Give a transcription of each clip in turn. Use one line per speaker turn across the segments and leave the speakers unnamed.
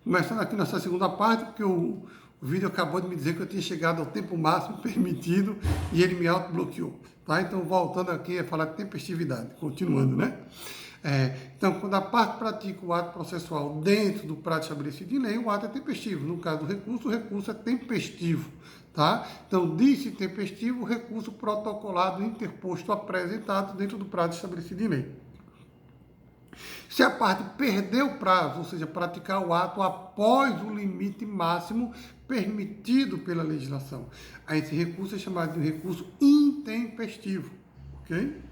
Começando aqui nessa segunda parte, porque o vídeo acabou de me dizer que eu tinha chegado ao tempo máximo permitido e ele me autobloqueou. Tá? Então, voltando aqui a falar de tempestividade, continuando, né? Então, quando a parte pratica o ato processual dentro do prazo estabelecido em lei, o ato é tempestivo. No caso do recurso, o recurso é tempestivo. Tá? Então, disse tempestivo, o recurso protocolado, interposto, apresentado dentro do prazo estabelecido em lei. Se a parte perder o prazo, ou seja, praticar o ato após o limite máximo permitido pela legislação, aí esse recurso é chamado de recurso intempestivo, ok?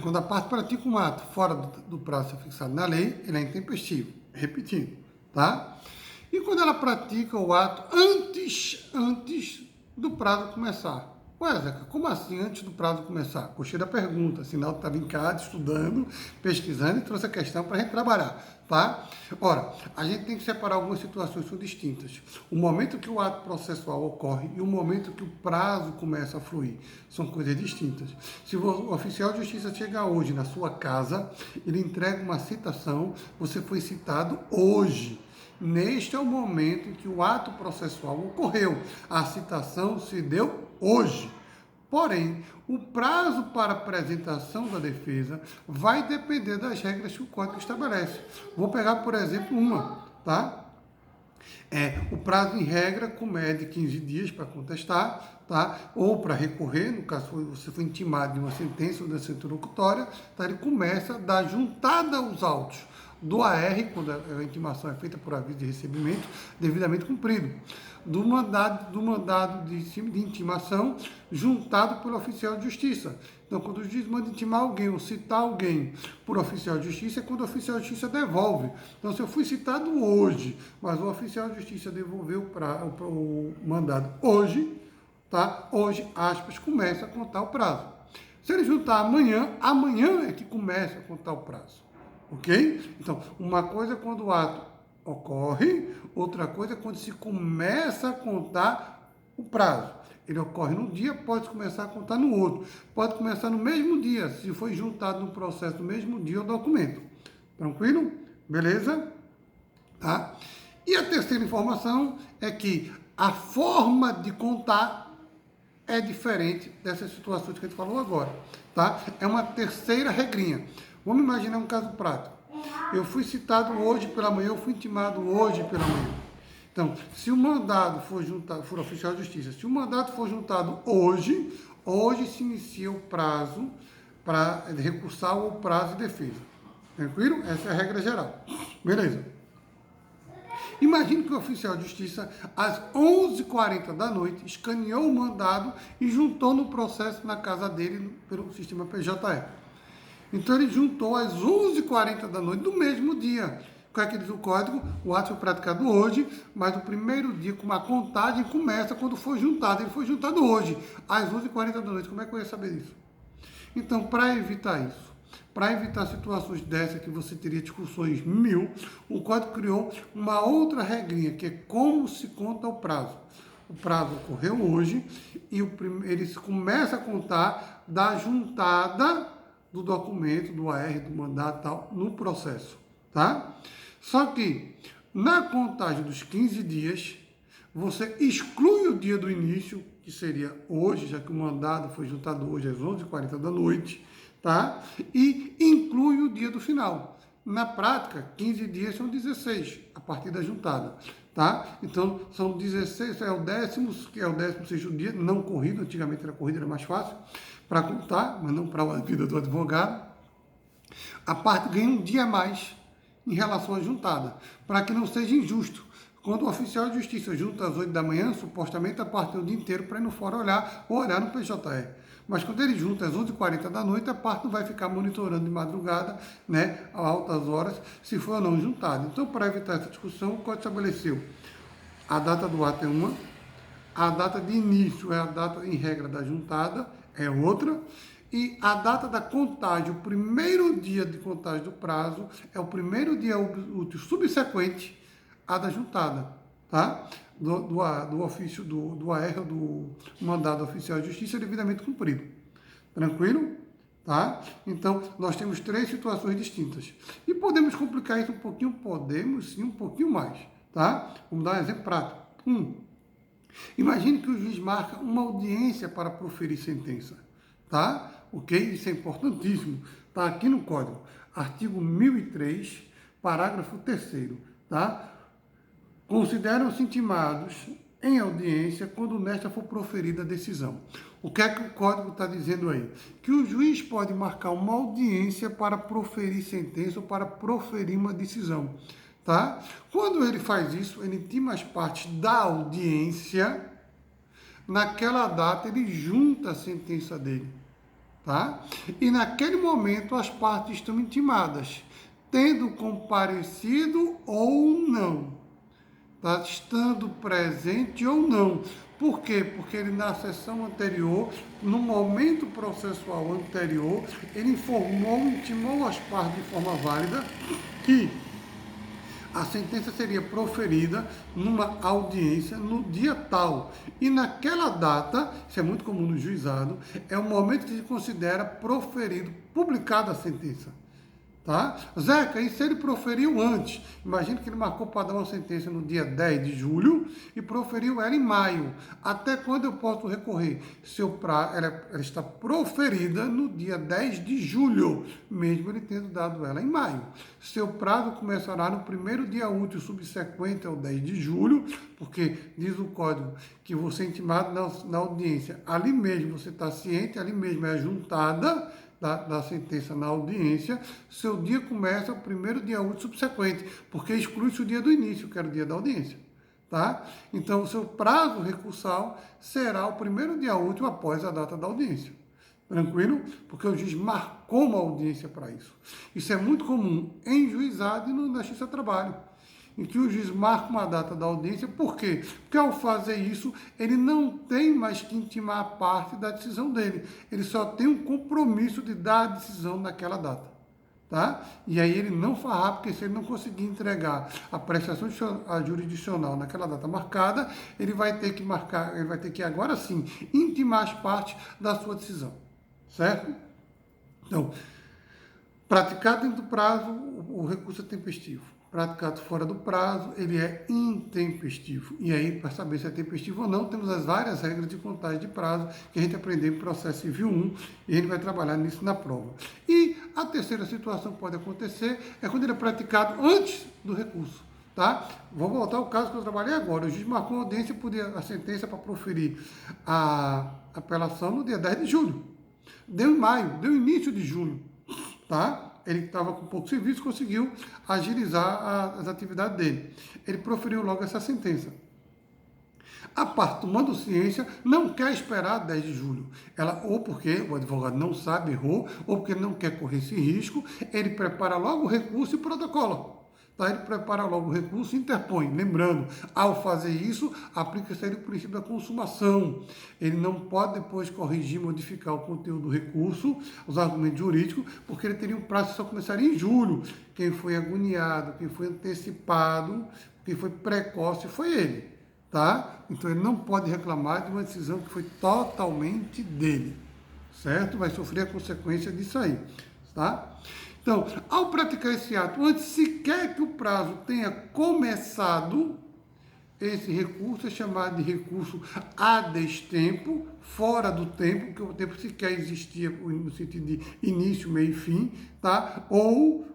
Quando a parte pratica um ato fora do prazo fixado na lei, ele é intempestivo, repetindo, tá? E quando ela pratica o ato antes do prazo começar? Ué, Zeca, como assim antes do prazo começar? Gostei da pergunta, sinal que estava em casa, estudando, pesquisando e trouxe a questão para a gente trabalhar, tá? Ora, a gente tem que separar algumas situações que são distintas. O momento que o ato processual ocorre e o momento que o prazo começa a fluir são coisas distintas. Se o oficial de justiça chegar hoje na sua casa, ele entrega uma citação, você foi citado hoje. Neste é o momento em que o ato processual ocorreu. A citação se deu hoje. Porém, o prazo para apresentação da defesa vai depender das regras que o Código estabelece. Vou pegar, por exemplo, uma, tá? O prazo em regra, como é de 15 dias para contestar, tá? Ou para recorrer, no caso você foi intimado de uma sentença ou de uma interlocutória, tá? Ele começa da juntada aos autos do AR, quando a intimação é feita por aviso de recebimento, devidamente cumprido, do mandado de intimação juntado pelo oficial de justiça. Então, quando o juiz manda intimar alguém ou citar alguém por oficial de justiça, é quando o oficial de justiça devolve. Então, se eu fui citado hoje, mas o oficial de justiça devolveu o mandado hoje, tá? Hoje, aspas, começa a contar o prazo. Se ele juntar amanhã, amanhã é que começa a contar o prazo. Ok? Então, uma coisa é quando o ato ocorre, outra coisa é quando se começa a contar o prazo. Ele ocorre num dia, pode começar a contar no outro. Pode começar no mesmo dia, se foi juntado no processo no mesmo dia o documento. Tranquilo? Beleza? Tá? E a terceira informação é que a forma de contar é diferente dessas situações que a gente falou agora. Tá? É uma terceira regrinha. Vamos imaginar um caso prático. Eu fui citado hoje pela manhã, eu fui intimado hoje pela manhã. Então, se o mandado for oficial de justiça, se o mandado for juntado hoje se inicia o prazo para recursar o prazo de defesa. Tranquilo? Essa é a regra geral. Beleza. Imagine que o oficial de justiça, às 11h40 da noite, escaneou o mandado e juntou no processo na casa dele pelo sistema PJE. Então ele juntou às 11h40 da noite do mesmo dia. O que é que diz o código? O ato foi praticado hoje, mas o primeiro dia, com uma contagem, começa quando for juntado. Ele foi juntado hoje, às 11h40 da noite. Como é que eu ia saber isso? Então, para evitar isso, para evitar situações dessas que você teria discussões mil, o código criou uma outra regrinha, que é como se conta o prazo. O prazo ocorreu hoje e ele começa a contar da juntada do documento, do AR, do mandato e tal, no processo, tá? Só que, na contagem dos 15 dias, você exclui o dia do início, que seria hoje, já que o mandado foi juntado hoje às 11h40 da noite, tá? E inclui o dia do final. Na prática, 15 dias são 16, a partir da juntada, tá? Então, são 16, é o 16º dia, não corrido, antigamente era corrido, era mais fácil para contar, mas não para a vida do advogado. A parte ganha um dia a mais em relação à juntada, para que não seja injusto. Quando o oficial de justiça junta às 8 da manhã, supostamente a parte tem o dia inteiro para ir no fórum olhar ou olhar no PJE. Mas quando ele junta às 11h40 da noite, a parte não vai ficar monitorando de madrugada, né, a altas horas, se for ou não juntado. Então, para evitar essa discussão, o Código estabeleceu a data do ato é uma, a data de início é a data em regra da juntada, é outra, e a data da contagem, o primeiro dia de contagem do prazo, é o primeiro dia útil subsequente à da juntada, tá? Do ofício do AR, do mandado oficial de justiça devidamente cumprido. Tranquilo? Tá? Então, nós temos 3 situações distintas. E podemos complicar isso um pouquinho? Podemos sim, um pouquinho mais. Tá? Vamos dar um exemplo prático. Imagine que o juiz marca uma audiência para proferir sentença. Tá? Ok? Isso é importantíssimo. Está aqui no Código. Artigo 1003, parágrafo 3º. Tá? Consideram-se intimados em audiência quando nesta for proferida a decisão. O que é que o Código está dizendo aí? Que o juiz pode marcar uma audiência para proferir sentença ou para proferir uma decisão. Tá? Quando ele faz isso, ele intima as partes da audiência, naquela data ele junta a sentença dele. Tá? E naquele momento as partes estão intimadas, tendo comparecido ou não. Tá? Estando presente ou não. Por quê? Porque ele na sessão anterior, no momento processual anterior, ele intimou as partes de forma válida que a sentença seria proferida numa audiência no dia tal. E naquela data, isso é muito comum no juizado, é o momento que se considera proferido, publicada a sentença. Tá? Zeca, e se ele proferiu antes? Imagina que ele marcou para dar uma sentença no dia 10 de julho e proferiu ela em maio. Até quando eu posso recorrer? Ela está proferida no dia 10 de julho, mesmo ele tendo dado ela em maio. Seu prazo começará no primeiro dia útil subsequente ao 10 de julho, porque diz o Código que você é intimado na audiência. Ali mesmo você está ciente, ali mesmo é juntada da sentença na audiência, seu dia começa o primeiro dia útil subsequente, porque exclui-se o dia do início, que era o dia da audiência. Tá? Então, o seu prazo recursal será o primeiro dia útil após a data da audiência. Tranquilo? Porque o juiz marcou uma audiência para isso. Isso é muito comum em juizado e na Justiça do Trabalho, em que o juiz marca uma data da audiência. Por quê? Porque ao fazer isso, ele não tem mais que intimar a parte da decisão dele. Ele só tem um compromisso de dar a decisão naquela data. Tá? E aí ele não fará, porque se ele não conseguir entregar a prestação jurisdicional naquela data marcada, ele vai ter que agora sim intimar as partes da sua decisão. Certo? Então, praticado dentro do prazo, o recurso é tempestivo. Praticado fora do prazo, ele é intempestivo. E aí, para saber se é tempestivo ou não, temos as várias regras de contagem de prazo que a gente aprendeu em processo civil 1 e a gente vai trabalhar nisso na prova. E a terceira situação que pode acontecer é quando ele é praticado antes do recurso. Tá? Vou voltar ao caso que eu trabalhei agora. O juiz marcou a audiência a sentença para proferir a apelação no dia 10 de julho. Deu em maio, deu início de junho. Tá? Ele estava com pouco serviço, conseguiu agilizar as atividades dele. Ele proferiu logo essa sentença. A parte, tomando ciência, não quer esperar 10 de julho. Ela, ou porque o advogado não sabe, errou, ou porque não quer correr esse risco, ele prepara logo o recurso e protocola. Tá? Ele prepara logo o recurso e interpõe. Lembrando, ao fazer isso, aplica-se o princípio da consumação. Ele não pode depois corrigir, modificar o conteúdo do recurso, os argumentos jurídicos, porque ele teria um prazo que só começaria em julho. Quem foi agoniado, quem foi antecipado, quem foi precoce foi ele. Tá? Então ele não pode reclamar de uma decisão que foi totalmente dele. Certo? Vai sofrer a consequência disso aí. Tá? Então, ao praticar esse ato, antes sequer que o prazo tenha começado, esse recurso é chamado de recurso a destempo, fora do tempo, porque o tempo sequer existia no sentido de início, meio e fim, tá? Ou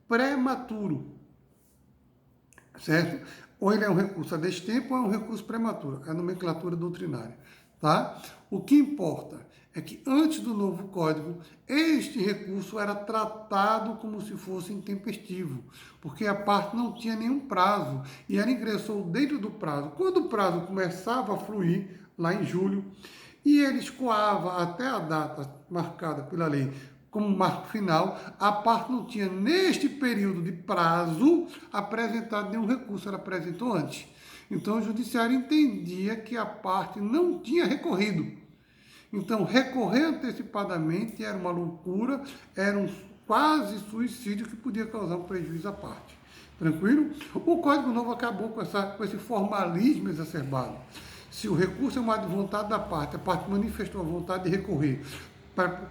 prematuro, certo? Ou ele é um recurso a destempo ou é um recurso prematuro, é a nomenclatura doutrinária, tá? O que importa é que antes do novo código, este recurso era tratado como se fosse intempestivo, porque a parte não tinha nenhum prazo e ela ingressou dentro do prazo. Quando o prazo começava a fluir, lá em julho, e ele escoava até a data marcada pela lei como marco final, a parte não tinha, neste período de prazo, apresentado nenhum recurso, ela apresentou antes. Então, o judiciário entendia que a parte não tinha recorrido. Então, recorrer antecipadamente era uma loucura, era um quase suicídio que podia causar um prejuízo à parte. Tranquilo? O Código Novo acabou com esse formalismo exacerbado. Se o recurso é uma vontade da parte, a parte manifestou a vontade de recorrer,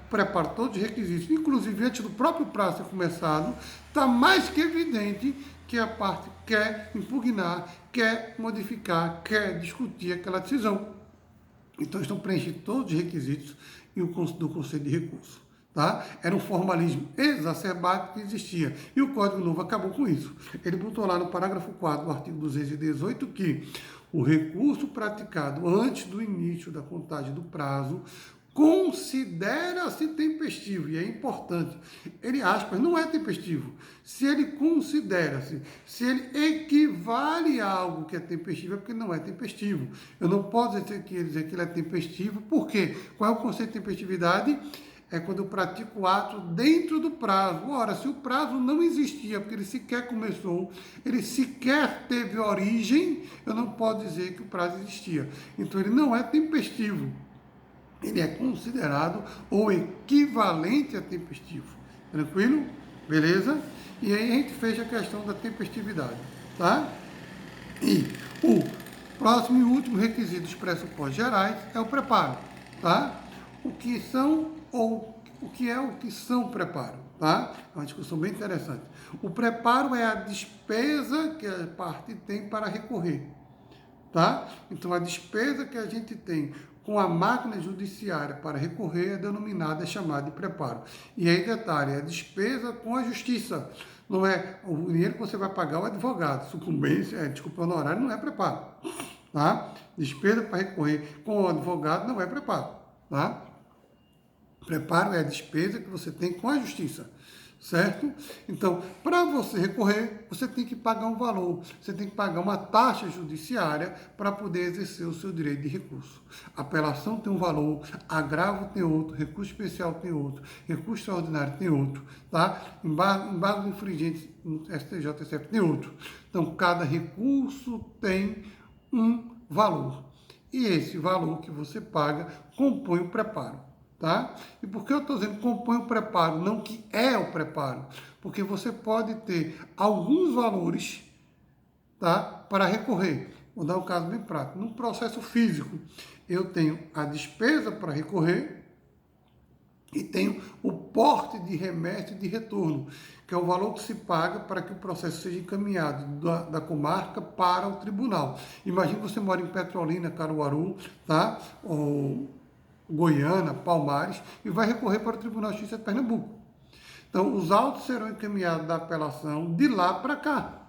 prepara todos os requisitos, inclusive antes do próprio prazo ser começado, está mais que evidente que a parte quer impugnar, quer modificar, quer discutir aquela decisão. Então, estão preenchidos todos os requisitos do Conselho de Recurso. Tá? Era um formalismo exacerbado que existia. E o Código Novo acabou com isso. Ele botou lá no parágrafo 4 do artigo 218 que o recurso praticado antes do início da contagem do prazo considera-se tempestivo, e é importante. Ele, aspas, não é tempestivo. Se ele considera-se, se ele equivale a algo que é tempestivo, é porque não é tempestivo. Eu não posso dizer que ele é tempestivo, por quê? Qual é o conceito de tempestividade? É quando eu pratico o ato dentro do prazo. Ora, se o prazo não existia, porque ele sequer começou, ele sequer teve origem, eu não posso dizer que o prazo existia. Então, ele não é tempestivo. Ele é considerado o equivalente a tempestivo. Tranquilo? Beleza? E aí a gente fecha a questão da tempestividade. Tá? E o próximo e último requisito dos pressupostos gerais é o preparo. Tá? O que são ou o que é o que são preparo, tá? É uma discussão bem interessante. O preparo é a despesa que a parte tem para recorrer, tá? Então, a despesa que a gente tem com a máquina judiciária para recorrer é denominada, é chamada de preparo. E aí, detalhe, é a despesa com a justiça. Não é o dinheiro que você vai pagar ao advogado. Sucumbência, desculpa, honorário não é preparo, tá? Despesa para recorrer com o advogado não é preparo, tá? Preparo é a despesa que você tem com a justiça, certo? Então, para você recorrer, você tem que pagar um valor, você tem que pagar uma taxa judiciária para poder exercer o seu direito de recurso. Apelação tem um valor, agravo tem outro, recurso especial tem outro, recurso extraordinário tem outro, tá? Embargo infringente no STJ, TCF tem outro. Então, cada recurso tem um valor. E esse valor que você paga compõe o preparo. Tá? E por que eu estou dizendo que compõe o preparo, não que é o preparo? Porque você pode ter alguns valores, tá, para recorrer. Vou dar um caso bem prático. No processo físico, eu tenho a despesa para recorrer e tenho o porte de remessa e de retorno, que é o valor que se paga para que o processo seja encaminhado da comarca para o tribunal. Imagine que você mora em Petrolina, Caruaru, tá? Ou Goiânia, Palmares, e vai recorrer para o Tribunal de Justiça de Pernambuco. Então, os autos serão encaminhados da apelação de lá para cá.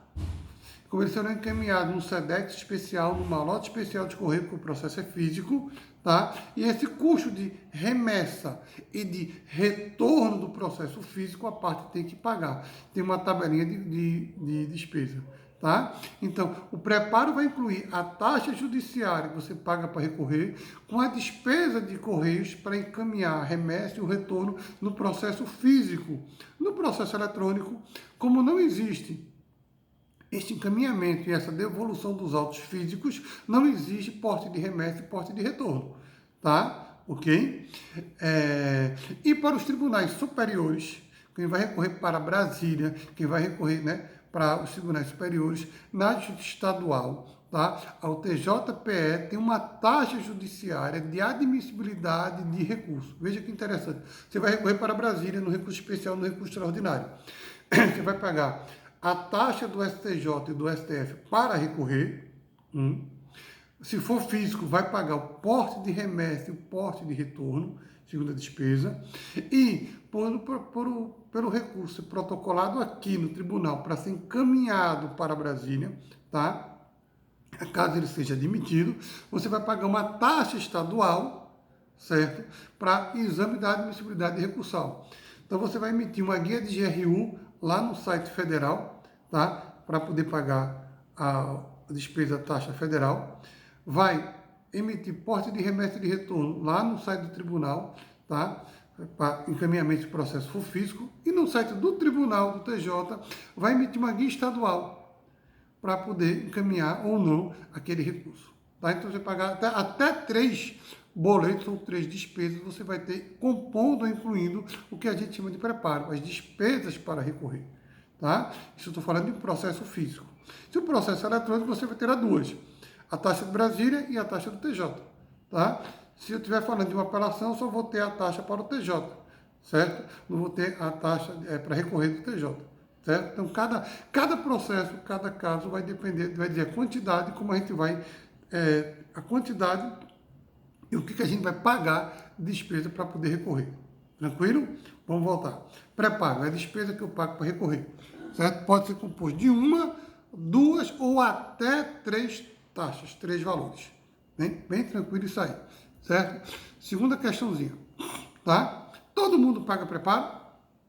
Como eles serão encaminhados num SEDEX especial, numa lote especial de correio, porque o processo é físico, tá? E esse custo de remessa e de retorno do processo físico, a parte tem que pagar. Tem uma tabelinha de despesa. Tá? Então, o preparo vai incluir a taxa judiciária que você paga para recorrer, com a despesa de correios para encaminhar a remessa e o retorno no processo físico. No processo eletrônico, como não existe este encaminhamento e essa devolução dos autos físicos, não existe porte de remessa e porte de retorno. Tá? Ok? E para os tribunais superiores, quem vai recorrer para Brasília, quem vai recorrer, né, para os tribunais superiores, na justiça estadual, tá? A TJPE tem uma taxa judiciária de admissibilidade de recurso. Veja que interessante. Você vai recorrer para Brasília no recurso especial, no recurso extraordinário. Você vai pagar a taxa do STJ e do STF para recorrer. Se for físico, vai pagar o porte de remessa e o porte de retorno, segunda despesa. E pelo recurso protocolado aqui no tribunal para ser encaminhado para Brasília, tá? Caso ele seja admitido, você vai pagar uma taxa estadual, certo? Para exame da admissibilidade recursal. Então você vai emitir uma guia de GRU lá no site federal, tá? Para poder pagar a despesa taxa federal. Vai emitir porte de remessa de retorno lá no site do tribunal, tá? Para encaminhamento de processo for físico, e no site do tribunal, do TJ, vai emitir uma guia estadual para poder encaminhar ou não aquele recurso. Tá? Então, você pagar até 3 boletos ou 3 despesas, você vai ter compondo ou incluindo o que a gente chama de preparo, as despesas para recorrer. Tá? Isso eu estou falando de processo físico. Se o processo é eletrônico, você vai ter as duas, a taxa de Brasília e a taxa do TJ. Tá? Se eu estiver falando de uma apelação, eu só vou ter a taxa para o TJ, certo? Não vou ter a taxa para recorrer do TJ, certo? Então, cada processo, cada caso vai depender, vai dizer a quantidade, como a gente vai, a quantidade e o que a gente vai pagar de despesa para poder recorrer. Tranquilo? Vamos voltar. Pré-pago é a despesa que eu pago para recorrer, certo? Pode ser composto de uma, duas ou até 3 taxas, 3 valores. Bem tranquilo isso aí, certo? Segunda questãozinha, tá? Todo mundo paga preparo?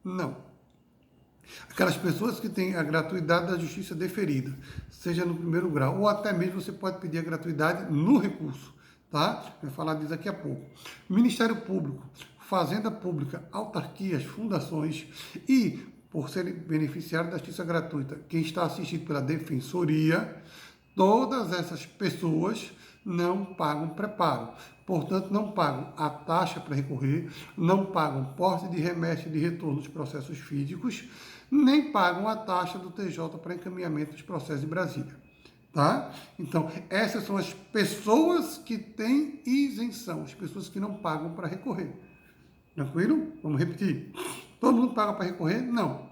Não. Aquelas pessoas que têm a gratuidade da justiça deferida, seja no primeiro grau, ou até mesmo você pode pedir a gratuidade no recurso, tá? Vou falar disso daqui a pouco. Ministério Público, Fazenda Pública, autarquias, fundações e, por serem beneficiários da justiça gratuita, quem está assistido pela Defensoria, todas essas pessoas não pagam preparo. Portanto, não pagam a taxa para recorrer, não pagam porte de remessa e de retorno dos processos físicos, nem pagam a taxa do TJ para encaminhamento dos processos em Brasília. Tá? Então, essas são as pessoas que têm isenção, as pessoas que não pagam para recorrer. Tranquilo? Vamos repetir. Todo mundo paga para recorrer? Não.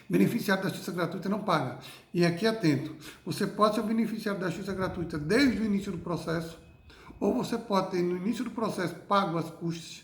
Beneficiário da justiça gratuita não paga. E aqui, atento, você pode ser beneficiário da justiça gratuita desde o início do processo, ou você pode ter, no início do processo, pago as custas,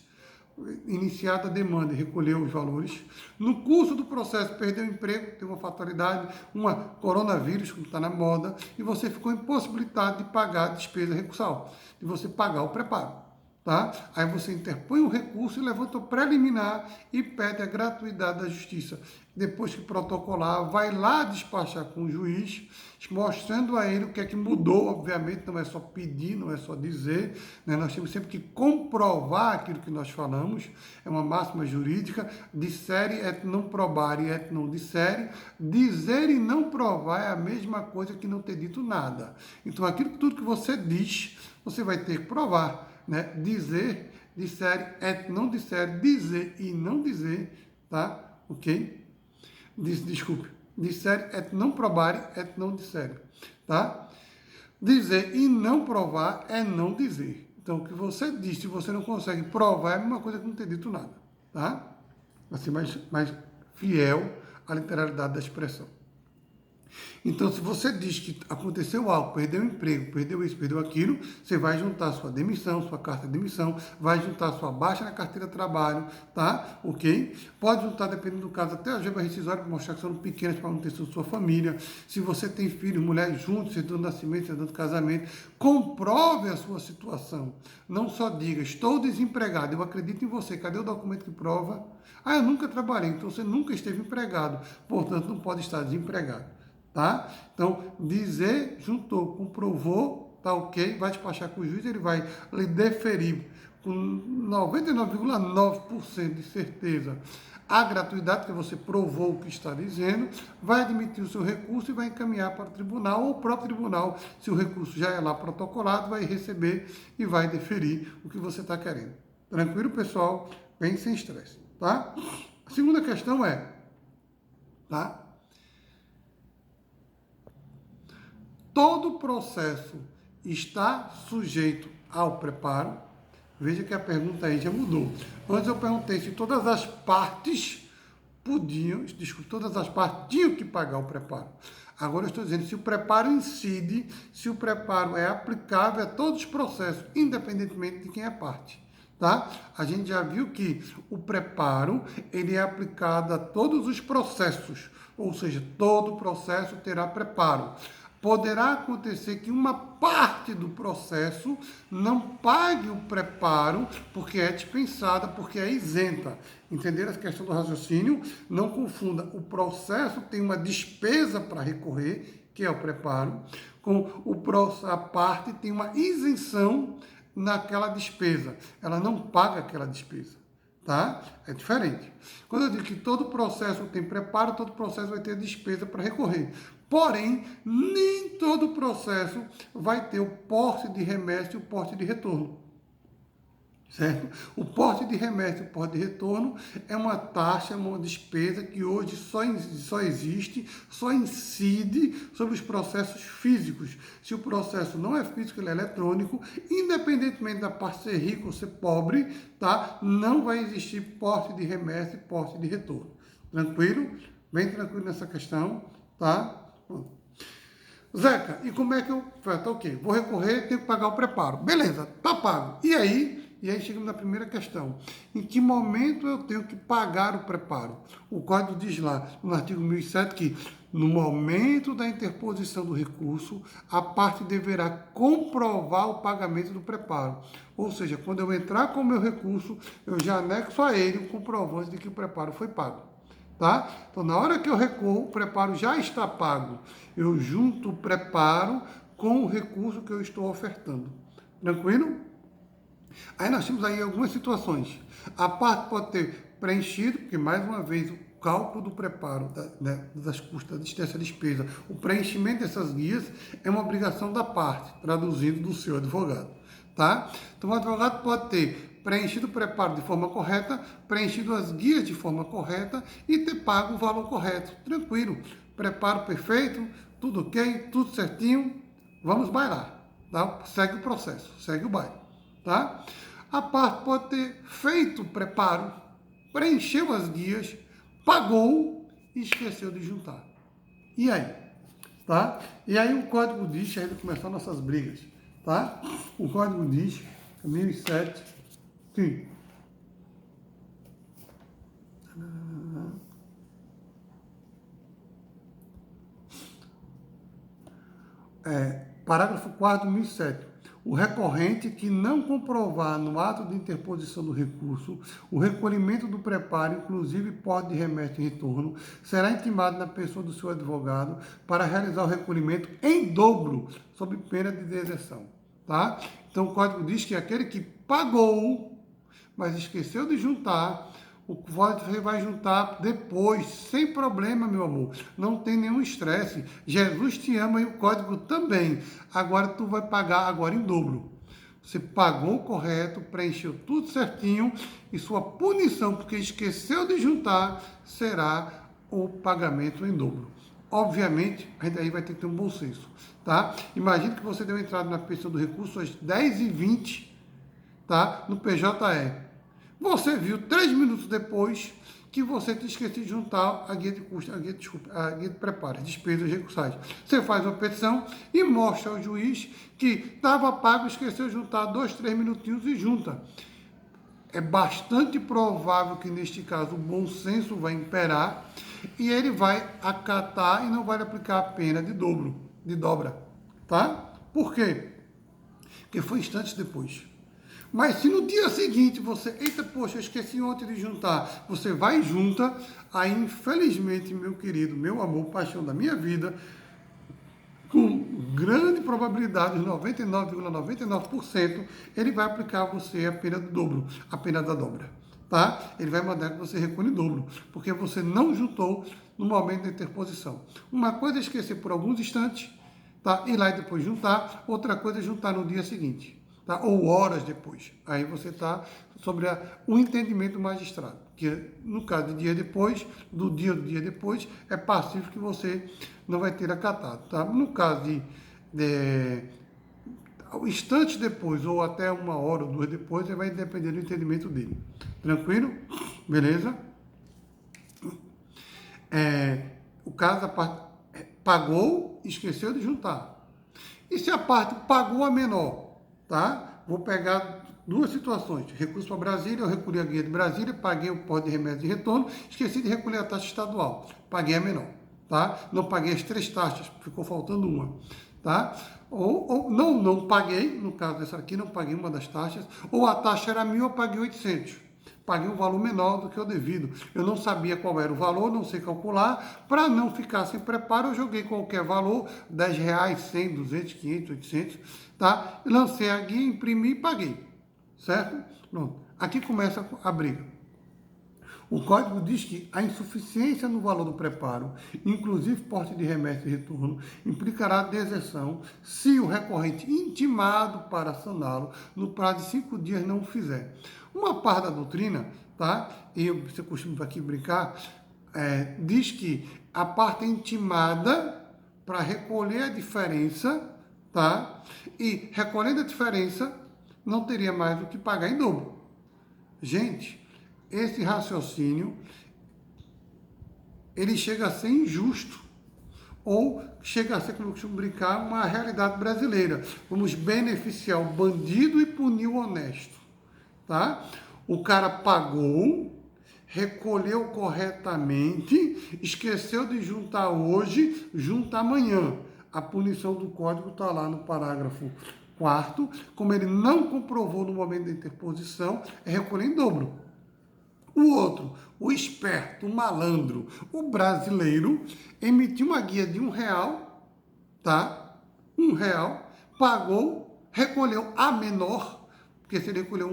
iniciada a demanda e recolher os valores. No curso do processo, perdeu o emprego, teve uma fatalidade, uma coronavírus, como está na moda, e você ficou impossibilitado de pagar a despesa recursal, de você pagar o preparo. Tá? Aí você interpõe o recurso e levanta o preliminar e pede a gratuidade da justiça. Depois que protocolar, vai lá despachar com o juiz, mostrando a ele o que é que mudou. Obviamente, não é só pedir, não é só dizer, né? Nós temos sempre que comprovar aquilo que nós falamos. É uma máxima jurídica. Dissere et non probare et non dissere. Dizer e não provar é a mesma coisa que não ter dito nada. Então, tudo que você diz, você vai ter que provar. Né? Dizer, disser et non disser, dizer e não dizer, tá? Ok? Desculpe. Disser et non probare et non disser, tá? Dizer e não provar é não dizer. Então, o que você diz, se você não consegue provar, é a mesma coisa que não ter dito nada, tá? Vai ser mais fiel à literalidade da expressão. Então, se você diz que aconteceu algo, perdeu o emprego, perdeu isso, perdeu aquilo, você vai juntar sua demissão, sua carta de demissão, vai juntar sua baixa na carteira de trabalho, tá? Ok? Pode juntar, dependendo do caso, até a algema rescisória para mostrar que são pequenas para manutenção da sua família. Se você tem filhos, mulheres juntos, certidão de nascimento, certidão de casamento, comprove a sua situação. Não só diga, estou desempregado, eu acredito em você, cadê o documento que prova? Ah, eu nunca trabalhei, então você nunca esteve empregado, portanto não pode estar desempregado. Tá? Então, dizer, juntou, comprovou, tá ok, vai despachar com o juiz, ele vai lhe deferir com 99,9% de certeza a gratuidade, que você provou o que está dizendo, vai admitir o seu recurso e vai encaminhar para o tribunal, ou o próprio tribunal, se o recurso já é lá protocolado, vai receber e vai deferir o que você está querendo. Tranquilo, pessoal? Bem sem estresse, tá? A segunda questão é, tá? Todo processo está sujeito ao preparo? Veja que a pergunta aí já mudou. Antes eu perguntei se todas as partes tinham que pagar o preparo. Agora eu estou dizendo se o preparo incide, se o preparo é aplicável a todos os processos, independentemente de quem é parte. Tá? A gente já viu que o preparo ele é aplicado a todos os processos, ou seja, todo processo terá preparo. Poderá acontecer que uma parte do processo não pague o preparo porque é dispensada, porque é isenta. Entenderam a questão do raciocínio? Não confunda. O processo tem uma despesa para recorrer, que é o preparo, com a parte tem uma isenção naquela despesa. Ela não paga aquela despesa. Tá? É diferente. Quando eu digo que todo processo tem preparo, todo processo vai ter despesa para recorrer. Porém, nem todo processo vai ter o porte de remessa e o porte de retorno. certo? O porte de remessa e o porte de retorno é uma taxa, uma despesa que hoje só existe, só incide sobre os processos físicos. Se o processo não é físico, ele é eletrônico, independentemente da parte ser rico ou ser pobre, tá? Não vai existir porte de remessa e porte de retorno. Tranquilo? Bem tranquilo nessa questão, tá? Zeca, e como é que eu... Tá ok, vou recorrer, tenho que pagar o preparo. Beleza, tá pago. E aí? E aí chegamos na primeira questão. Em que momento eu tenho que pagar o preparo? O código diz lá, no artigo 1007, que no momento da interposição do recurso, a parte deverá comprovar o pagamento do preparo. Ou seja, quando eu entrar com o meu recurso, eu já anexo a ele o comprovante de que o preparo foi pago. Tá? Então, na hora que eu recorro, o preparo já está pago. Eu junto o preparo com o recurso que eu estou ofertando. Tranquilo? Aí nós temos aí algumas situações. A parte pode ter preenchido, porque mais uma vez o cálculo do preparo das custas dessa despesa, o preenchimento dessas guias é uma obrigação da parte, traduzindo do seu advogado. Tá? Então o advogado pode ter preenchido o preparo de forma correta, preenchido as guias de forma correta e ter pago o valor correto. Tranquilo. Preparo perfeito, tudo ok, tudo certinho, vamos bailar. Tá? Segue o processo, segue o baile. Tá? A parte pode ter feito o preparo, preencheu as guias, pagou e esqueceu de juntar. E aí? Tá? E aí o código diz, aí começam nossas brigas. Tá? O código diz, 1007, sim. Parágrafo 4º do 1007. O recorrente que não comprovar no ato de interposição do recurso o recolhimento do preparo, inclusive porte de remessa e retorno, será intimado na pessoa do seu advogado para realizar o recolhimento em dobro, sob pena de deserção. Tá? Então o código diz que aquele que pagou, mas esqueceu de juntar, você vai juntar depois, sem problema, meu amor. Não tem nenhum estresse. Jesus te ama e o código também. Agora tu vai pagar agora em dobro. Você pagou correto, preencheu tudo certinho e sua punição, porque esqueceu de juntar, será o pagamento em dobro. Obviamente, aí vai ter que ter um bom senso, tá? Imagina que você deu entrada na pensão do recurso às 10h20, tá? No PJE. Você viu 3 minutos depois que você tinha esquecido de juntar a guia de custo, a guia de preparo, despesas recursais. Você faz uma petição e mostra ao juiz que estava pago, esqueceu de juntar 2, 3 minutinhos e junta. É bastante provável que neste caso o bom senso vai imperar e ele vai acatar e não vai aplicar a pena de dobra, tá? Por quê? Porque foi instantes depois. Mas se no dia seguinte você, eita, poxa, eu esqueci ontem de juntar, você vai e junta, aí infelizmente, meu querido, meu amor, paixão da minha vida, com grande probabilidade, 99,99%, ele vai aplicar a você a pena do dobro, a pena da dobra. Tá? Ele vai mandar que você recolhe em dobro, porque você não juntou no momento da interposição. Uma coisa é esquecer por alguns instantes, tá? Ir lá e depois juntar, outra coisa é juntar no dia seguinte. Tá? Ou horas depois. Aí você está sobre o entendimento do magistrado, que no caso de dia depois, do dia depois, é passível que você não vai ter acatado. Tá? No caso de instantes depois, ou até 1 hora ou 2 depois, vai depender do entendimento dele. Tranquilo? Beleza? O caso da parte pagou, esqueceu de juntar. E se a parte pagou a menor? Tá? Vou pegar 2 situações. Recurso para Brasília, eu recolhi a guia de Brasília, paguei o porte de remessa de retorno, esqueci de recolher a taxa estadual. Paguei a menor. Tá? Não paguei as 3 taxas, ficou faltando uma. Tá? Ou não paguei, no caso dessa aqui, não paguei uma das taxas, ou a taxa era 1.000, eu paguei 800. Paguei um valor menor do que o devido. Eu não sabia qual era o valor, não sei calcular. Para não ficar sem preparo, eu joguei qualquer valor, R$10, 100, 200, 500, 800, tá? Lancei a guia, imprimi e paguei, certo? Pronto. Aqui começa a briga. O código diz que a insuficiência no valor do preparo, inclusive porte de remessa e retorno, implicará deserção se o recorrente intimado para saná-lo no prazo de 5 dias não o fizer. Uma parte da doutrina, tá? E você costuma aqui brincar, diz que a parte intimada para recolher a diferença, tá? E recolhendo a diferença, não teria mais do que pagar em dobro. Gente, esse raciocínio, ele chega a ser injusto, ou chega a ser, como eu costumo brincar, uma realidade brasileira. Vamos beneficiar o bandido e punir o honesto, tá? O cara pagou, recolheu corretamente, esqueceu de juntar hoje, junta amanhã. A punição do código está lá no parágrafo 4º, como ele não comprovou no momento da interposição, é recolher em dobro. O outro, o esperto, o malandro, o brasileiro, emitiu uma guia de R$1, tá? R$1, pagou, recolheu a menor, porque se ele recolheu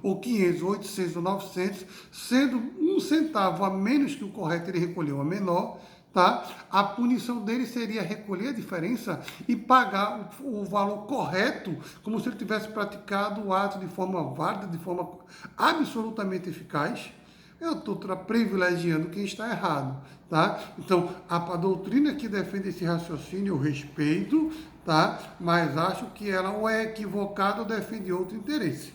ou 500, ou 800, ou 900, sendo 1 centavo a menos que o correto, ele recolheu a menor, tá? A punição dele seria recolher a diferença e pagar o valor correto, como se ele tivesse praticado o ato de forma válida, de forma absolutamente eficaz. Eu estou privilegiando quem está errado, tá? Então, a doutrina que defende esse raciocínio eu respeito, tá? Mas acho que ela ou é equivocada ou defende outro interesse.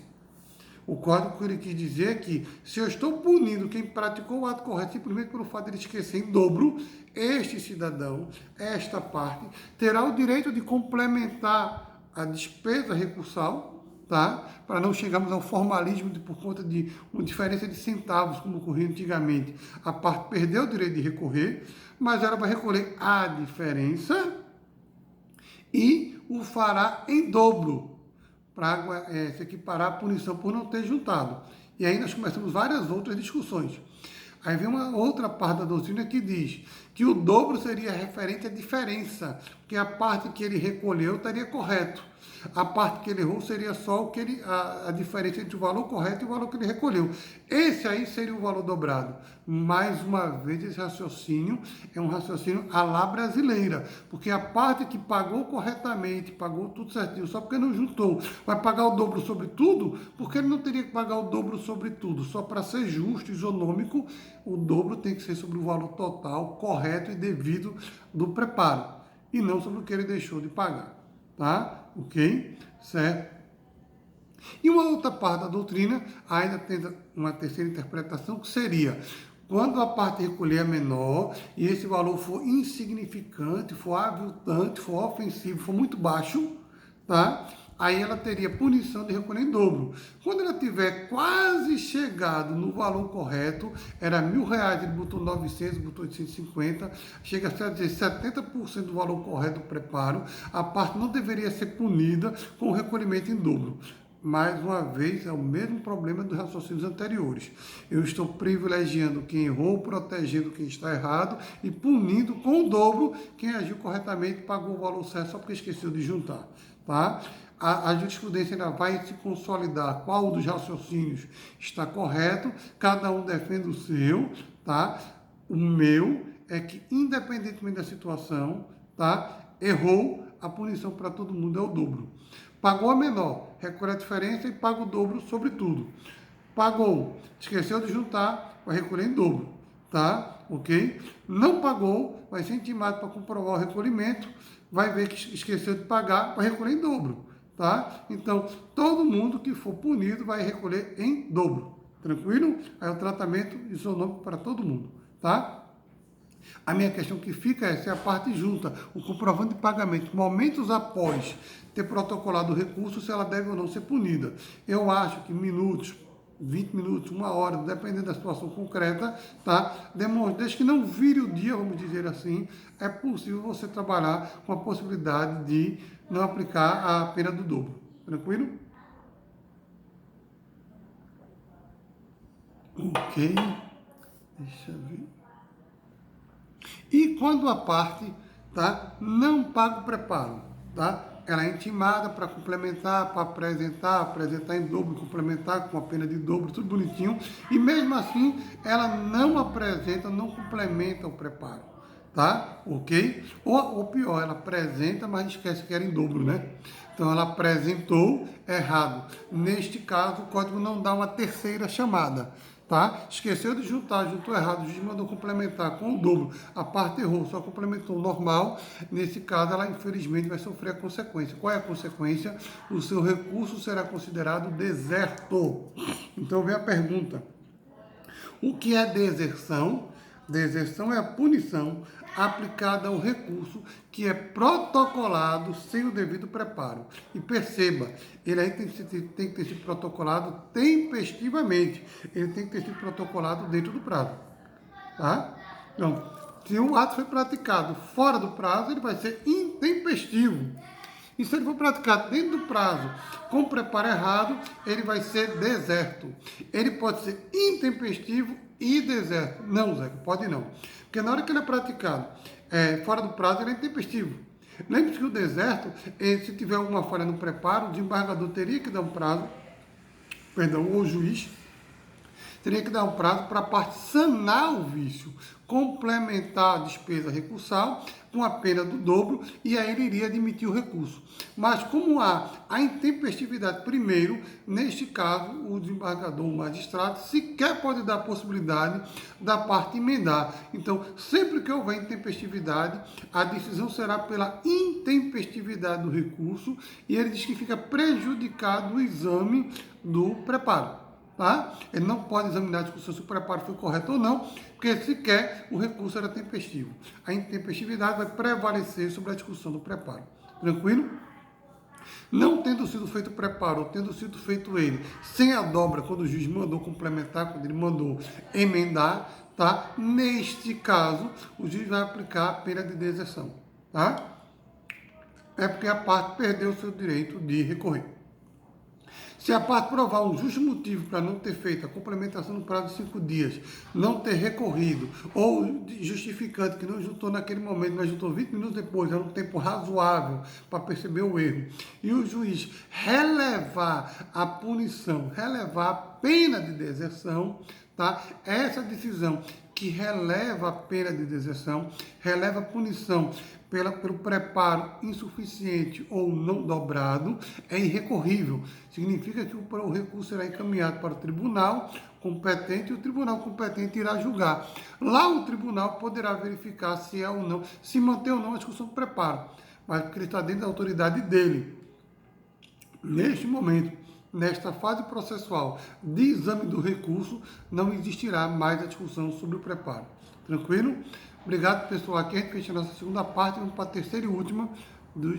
O código que ele quis dizer é que se eu estou punindo quem praticou o ato correto simplesmente pelo fato de ele esquecer em dobro, este cidadão, esta parte, terá o direito de complementar a despesa recursal, tá? Para não chegarmos ao formalismo por conta de uma diferença de centavos, como ocorria antigamente. A parte perdeu o direito de recorrer, mas ela vai recolher a diferença e o fará em dobro, para se equiparar à punição por não ter juntado. E aí nós começamos várias outras discussões. Aí vem uma outra parte da doutrina que diz que o dobro seria referente à diferença, porque a parte que ele recolheu estaria correto. A parte que ele errou seria só o que a diferença entre o valor correto e o valor que ele recolheu. Esse aí seria o valor dobrado. Mais uma vez, esse raciocínio é um raciocínio à la brasileira, porque a parte que pagou corretamente, pagou tudo certinho, só porque não juntou, vai pagar o dobro sobre tudo, porque ele não teria que pagar o dobro sobre tudo. Só para ser justo e isonômico, o dobro tem que ser sobre o valor total, correto e devido do preparo, e não sobre o que ele deixou de pagar. Tá? Ok? Certo? E uma outra parte da doutrina ainda tem uma terceira interpretação, que seria quando a parte recolher é menor e esse valor for insignificante, for aviltante, for ofensivo, for muito baixo, tá? Aí ela teria punição de recolher em dobro. Quando ela tiver quase chegado no valor correto, era R$1.000, ele botou 900, botou 850, chega a dizer 70% do valor correto do preparo, a parte não deveria ser punida com o recolhimento em dobro. Mais uma vez, é o mesmo problema dos raciocínios anteriores. Eu estou privilegiando quem errou, protegendo quem está errado e punindo com o dobro quem agiu corretamente e pagou o valor certo só porque esqueceu de juntar. Tá? A jurisprudência ainda vai se consolidar qual dos raciocínios está correto, cada um defende o seu, tá? O meu é que, independentemente da situação, tá? Errou, a punição para todo mundo é o dobro. Pagou a menor, recolhe a diferença e paga o dobro sobre tudo. Pagou, esqueceu de juntar, vai recolher em dobro, tá? Ok? Não pagou, vai ser intimado para comprovar o recolhimento, vai ver que esqueceu de pagar, vai recolher em dobro. Tá? Então, todo mundo que for punido vai recolher em dobro. Tranquilo? Aí o tratamento isonômico para todo mundo. Tá? A minha questão que fica é se a parte junta o comprovante de pagamento momentos após ter protocolado o recurso, se ela deve ou não ser punida. Eu acho que minutos, 20 minutos, 1 hora, dependendo da situação concreta, tá? Desde que não vire o dia, vamos dizer assim, é possível você trabalhar com a possibilidade de não aplicar a pena do dobro. Tranquilo? Ok. Deixa eu ver. E quando a parte, tá, não paga o preparo, tá? ela é intimada para complementar, para apresentar em dobro, complementar com a pena de dobro, tudo bonitinho, e mesmo assim ela não apresenta, não complementa o preparo, tá? Ok? Ou pior, ela apresenta, mas esquece que era em dobro, né? Então ela apresentou errado. Neste caso, o código não dá uma terceira chamada. Tá? Esqueceu de juntar, juntou errado, o juiz mandou complementar com o dobro, a parte errou, só complementou normal. Nesse caso, ela infelizmente vai sofrer a consequência. Qual é a consequência? O seu recurso será considerado deserto. Então vem a pergunta: o que é deserção? Deserção é a punição aplicada ao recurso que é protocolado sem o devido preparo. E perceba, ele aí tem que ter sido protocolado tempestivamente. Ele tem que ter sido protocolado dentro do prazo. Tá? Então, se o ato foi praticado fora do prazo, ele vai ser intempestivo. E se ele for praticado dentro do prazo com preparo errado, ele vai ser deserto. Ele pode ser intempestivo e deserto. Não, Zé, pode não. Porque na hora que ele é praticado fora do prazo, ele é intempestivo. Lembre-se que o deserto, se tiver alguma falha no preparo, o desembargador teria que dar um prazo, ou o juiz, teria que dar um prazo para a parte sanar o vício, complementar a despesa recursal com a pena do dobro, e aí ele iria admitir o recurso. Mas como há a intempestividade primeiro, neste caso, o desembargador, o magistrado, sequer pode dar a possibilidade da parte emendar. Então, sempre que houver intempestividade, a decisão será pela intempestividade do recurso, e ele diz que fica prejudicado o exame do preparo. Tá? Ele não pode examinar a discussão se o preparo foi correto ou não, porque sequer o recurso era tempestivo. A intempestividade vai prevalecer sobre a discussão do preparo. Tranquilo? Não tendo sido feito o preparo, ou tendo sido feito ele sem a dobra, quando o juiz mandou complementar, quando ele mandou emendar, tá? Neste caso, o juiz vai aplicar a pena de deserção. Tá? É porque a parte perdeu o seu direito de recorrer. Se a parte provar um justo motivo para não ter feito a complementação no prazo de 5 dias, não ter recorrido, ou justificante que não juntou naquele momento, mas juntou 20 minutos depois, era um tempo razoável para perceber o erro, e o juiz relevar a punição, relevar a pena de deserção, tá? Essa decisão que releva a pena de deserção, releva a punição pelo preparo insuficiente ou não dobrado, é irrecorrível. Significa que o recurso será encaminhado para o tribunal competente e o tribunal competente irá julgar. Lá o tribunal poderá verificar se é ou não, se manter ou não a discussão do preparo, mas porque ele está dentro da autoridade dele. Neste momento, nesta fase processual de exame do recurso, não existirá mais a discussão sobre o preparo. Tranquilo? Obrigado, pessoal. Aqui a gente fecha a nossa segunda parte, vamos para a terceira e última dos